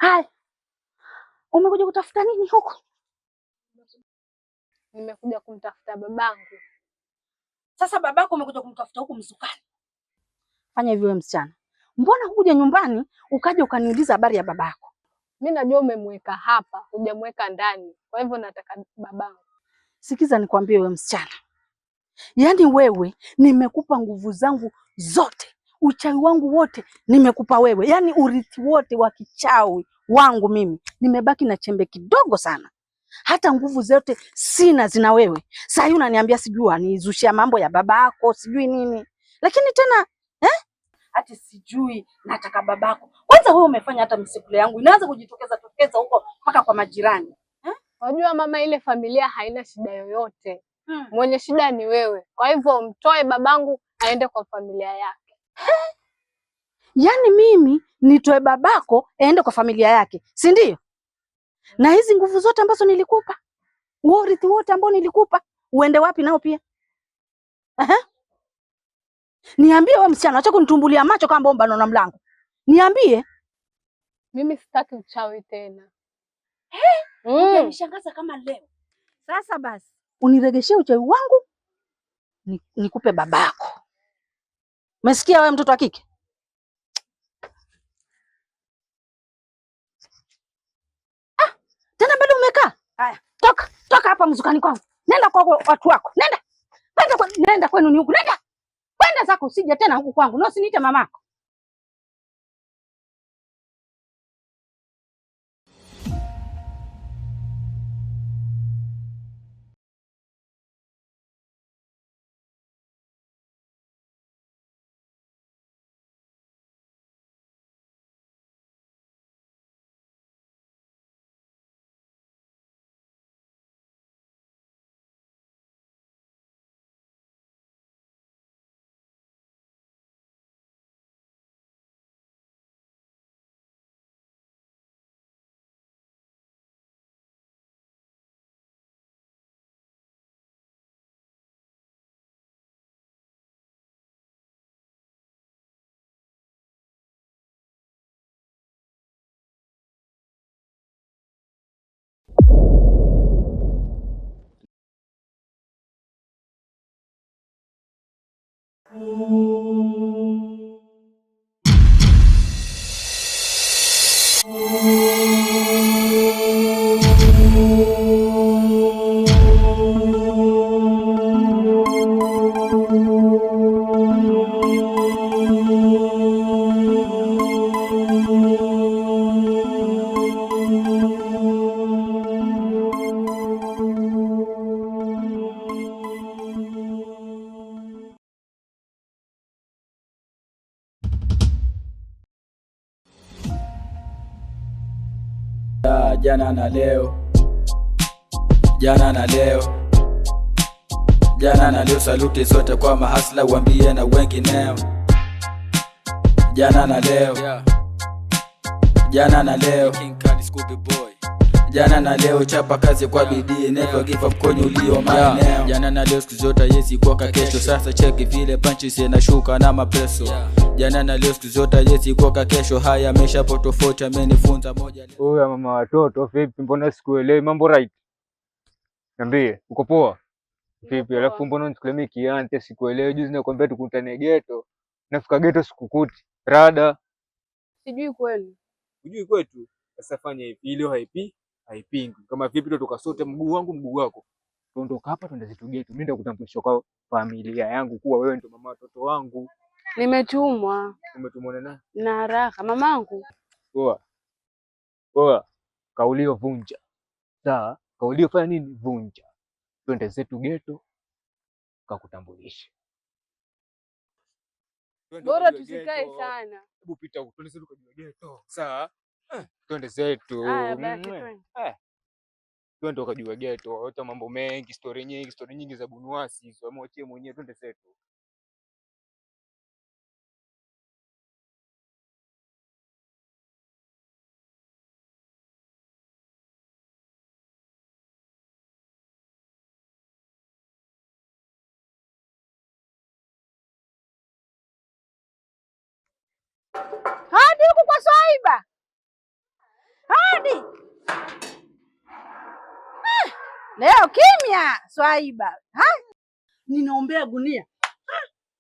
Hai, umekuja kutafuta nini huko? Nimekuja kumtafuta babangu. Sasa babako umekuja kumtafuta huku msukani? Fanya hivyo wewe msichana. Mbona hukuja nyumbani ukaja ukaniuliza habari ya babako? Mimi najua umemweka hapa, hujamweka ndani. Kwa hivyo nataka babangu. Sikiza nikwambie wewe msichana. Yaani wewe nimekupa nguvu zangu zote. Uchawi wangu wote nimekupa wewe. Yaani urithi wote wa kichawi wangu mimi. Nimebaki na chembe kidogo sana. Hata nguvu zote sina zina wewe. Sasa hivi unaniambia sijui anizushia mambo ya babako, sijui nini. Lakini tena hata sijui nataka babako. Kwanza wewe umefanya hata misikule yangu inaanza kujitokeza huko mpaka kwa majirani. Unajua mama, ile familia haina shida yoyote. Mwenye shida ni wewe. Kwa hivyo mtoe babangu aende kwa familia yake. Yaani mimi nitoe babako aende kwa familia yake, si ndio? Na hizi nguvu zote ambazo nilikupa, urithi wote ambao nilikupa, uende wapi nao pia? Niambie wewe msichana, acha kunitumbulia macho kama bomba na mlango. Niambie. Mimi sitaki uchawi tena. Unishangaza kama leo. Sasa basi, uniregeshee uchawi wangu, nikupe babako. Umesikia wewe mtoto wa kike? Tena bado umekaa? Haya, toka hapa mzukani kwangu. Nenda kwa watu wako. Nenda kwenu ni huku. Kwenda zako, usije tena huku kwangu. Na usiniite mamako. Jana na leo, jana na leo, jana na leo. Saluti zote kwa mahasla, waambie na wengineo. Jana na leo, jana na leo, jana na leo, chapa kazi kwa bidii, never give up kwenye ulio maeneo. Jana na leo, siku zote yezi kwa kesho. Sasa cheki vile punches inashuka na mapreso. Jana na leo, siku zote yezi kwa kesho. Haya mesha potofauti amenifunza moja leo. Oya mama watoto, vipi? Mbona sikuelewi mambo right? Niambie, uko poa? Vipi? Alafu mbona unisikilemi kiante, sikuelewi. Juzi nakwambia tukutane ghetto. Nafika ghetto sikukuti. Rada. Sijui kweli. Unajui kwetu. Sasa fanya hivi, ile haipingi. Kama vipi tutoka sote, mguu wangu mguu wako. Tuondoka hapa twende zetu ghetto. Mimi ndio kutambulisha kwa familia yangu kuwa wewe ndio mama watoto wangu. Nimetumwa. Umetumwa na nani? Na haraka mamangu. Poa. Kaulio vunja. Sawa, kaulio fanya nini? Vunja. Twende zetu ghetto kakutambulisha. Bora tusikae sana. Hebu pita huko, twende zetu kujua ghetto. Sawa? Twende zetu. Twende ukajua ghetto. Hata mambo mengi, story nyingi za bunuasi hizo. Amwachie mwenyewe, twende zetu. Hadi huku kwa Swaiba. Leo kimya Swaiba. Ninaombea gunia.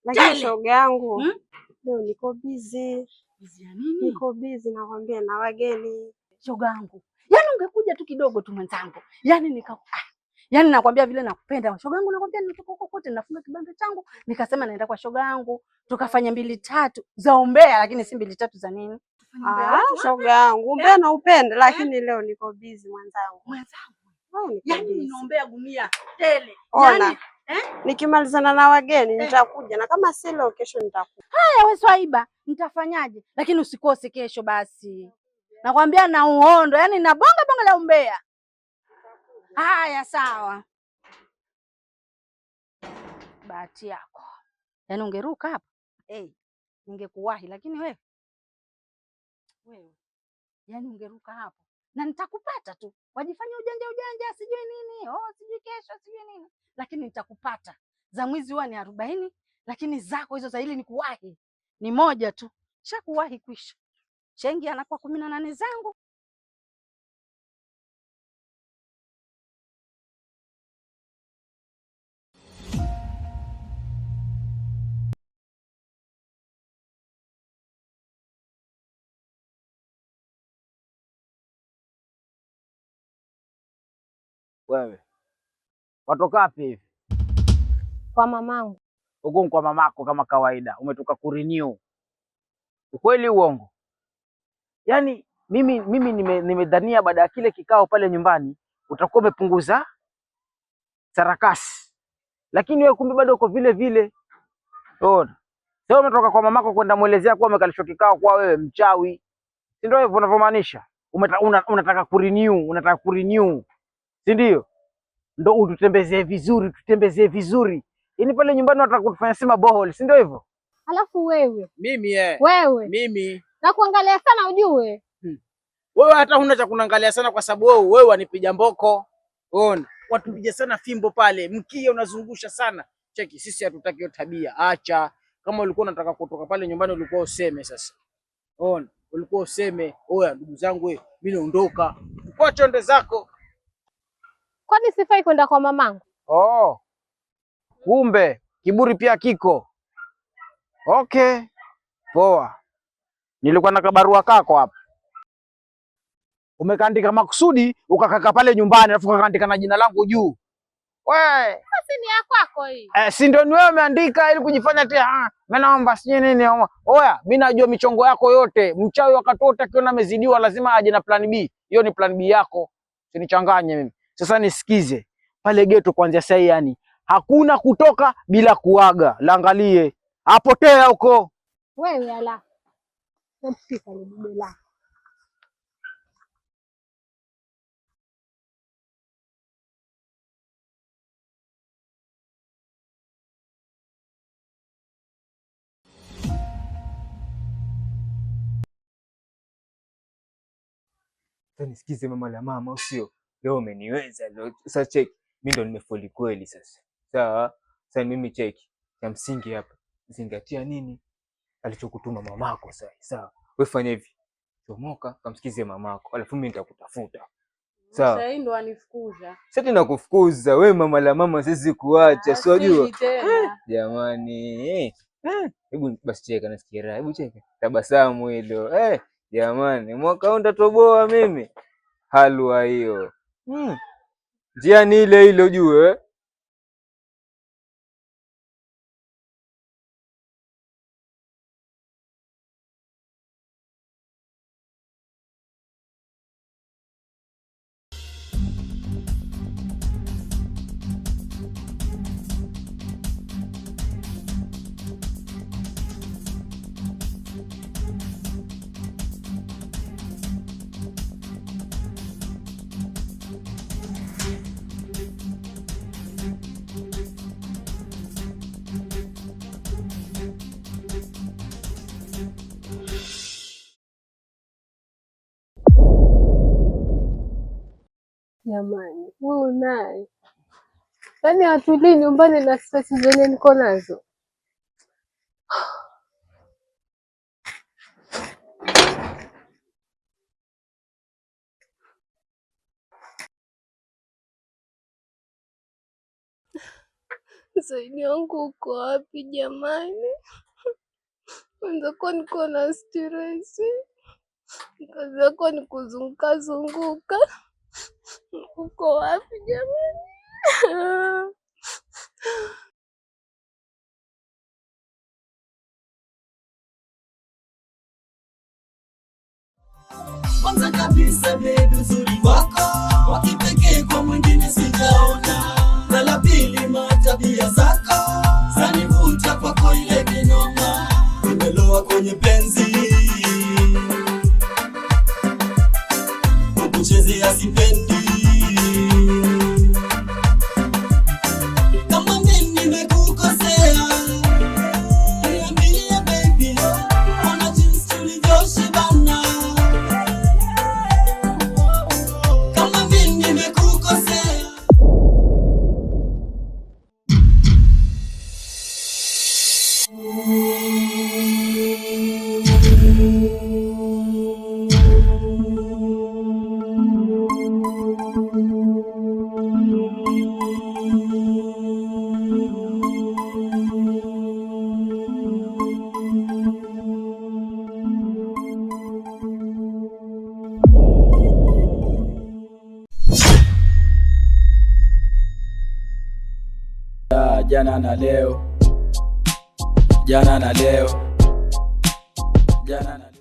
Lakini shoga yangu, leo niko busy. Busy ya nini? Niko busy nakwambia na wageni. Shoga yangu. Yaani ungekuja tu kidogo tu mwenzangu. Yaani nakwambia vile nakupenda. Shoga yangu nakwambia nimetoka huko kote nafunga kibanda changu. Nikasema naenda kwa shoga yangu. Tukafanya 2 3 za umbea lakini si 2 3 za nini? Shoga yangu, umbea na upende lakini leo niko busy mwenzangu. Yaani ninaombea gunia tele. Yaani nikimalizana na wageni nitakuja na kama si leo kesho nitakuja. Haya wewe Swaiba, nitafanyaje? Lakini usikose kesho basi. Nakwambia na uhondo, yaani na bonga la umbea. Haya sawa. Bahati yako. Yaani ungeruka hapa. Ningekuwahi lakini wewe. Yaani ungeruka hapo. Na nitakupata tu. Wajifanya ujanja sijui nini. Sijui kesho sijui nini. Lakini nitakupata. Za mwizi huwa ni 40, lakini zako hizo za hili ni kuwahi. Ni moja tu. Shakuwahi kwisha. Chengi anakuwa 18 zangu. Wewe watoka wapi hivi? Kwa mamangu. Uko kwa mamako kama kawaida, umetoka kurenew. Ukweli uongo? Yaani mimi nimedhania baada ya kile kikao pale nyumbani utakuwa umepunguza sarakasi, lakini wewe kumbe bado uko vile vile. Sasa umetoka kwa mamako kwenda muelezea kuwa umekalishwa kikao kwa wewe mchawi, si ndio hivyo unavyomaanisha? Unataka kurenew, si ndio? Ndo ututembezee vizuri. Yaani pale nyumbani wataka kutufanya sima bohol, si ndio hivyo? Alafu wewe. Mimi. Na kuangalia sana ujue. Wewe hata huna cha kuangalia sana kwa sababu wewe wanipiga mboko. Unaona? Watupiga sana fimbo pale, mkia unazungusha sana. Cheki, sisi hatutaki hiyo tabia. Acha. Kama ulikuwa unataka kutoka pale nyumbani ulikuwa useme sasa. Unaona? Ulikuwa useme, "Oya ndugu zangu mimi naondoka." Kwa chonde zako. Kwani sifai kwenda kwa mamangu? Kumbe kiburi pia kiko. Okay. Poa. Nilikuwa na kabarua kako hapa. Umekaandika makusudi ukakaka pale nyumbani alafu ukakaandika na jina langu juu. Basi ni ya kwako hii. Si ndio ni wewe umeandika ili kujifanya mimi naomba sije nini. Oya, mimi najua michongo yako yote. Mchawi wakati wote akiona amezidiwa lazima aje na plan B. Hiyo ni plan B yako. Usinichanganye mimi. Sasa nisikize. Pale geto kuanzia sasa yani hakuna kutoka bila kuaga. Laangalie. Apotea huko. Wewe ala. Mpika ni bibi lako. Sasa nisikize mama la mama, usio leo umeniweza leo. Sasa cheki, mimi ndo nimefoli kweli sasa. Sawa? Sasa mimi cheki. Cha msingi hapa. Zingatia nini? Alichokutuma mamako sasa. Sawa? Wewe fanya hivi. Chomoka kamsikize mamako. Alafu mimi nitakutafuta. Sawa? Sasa ndo anifukuza. Sasa tunakufukuza wewe mama la mama, sisi kuacha, si wajua? Jamani. Hebu basi cheka nasikia raha. Hebu cheka. Tabasamu hilo. Jamani, mwaka huu ndatoboa mimi. Halwa hiyo. Njia ni ile ile ujue. Jamani, wewe naye. Yaani hatulii nyumbani na stress zenye niko nazo. Saidi wangu uko wapi jamani? Wenzako niko na stress. Kazi yako ni kuzunguka zunguka. Uko wapi jamani? Kwanza kabisa baby, uzuri wako wa kipekee kwa mwingine sijaona, na la pili matabia zako zanivuta kwako ile kinoma, nimeloa kwenye penzi kukuchezea sipendi. Kama mimi nimekukosea niambie baby, ona jinsi tulivyoshibana. Kama mimi nimekukosea jana na leo, jana na leo, jana na leo.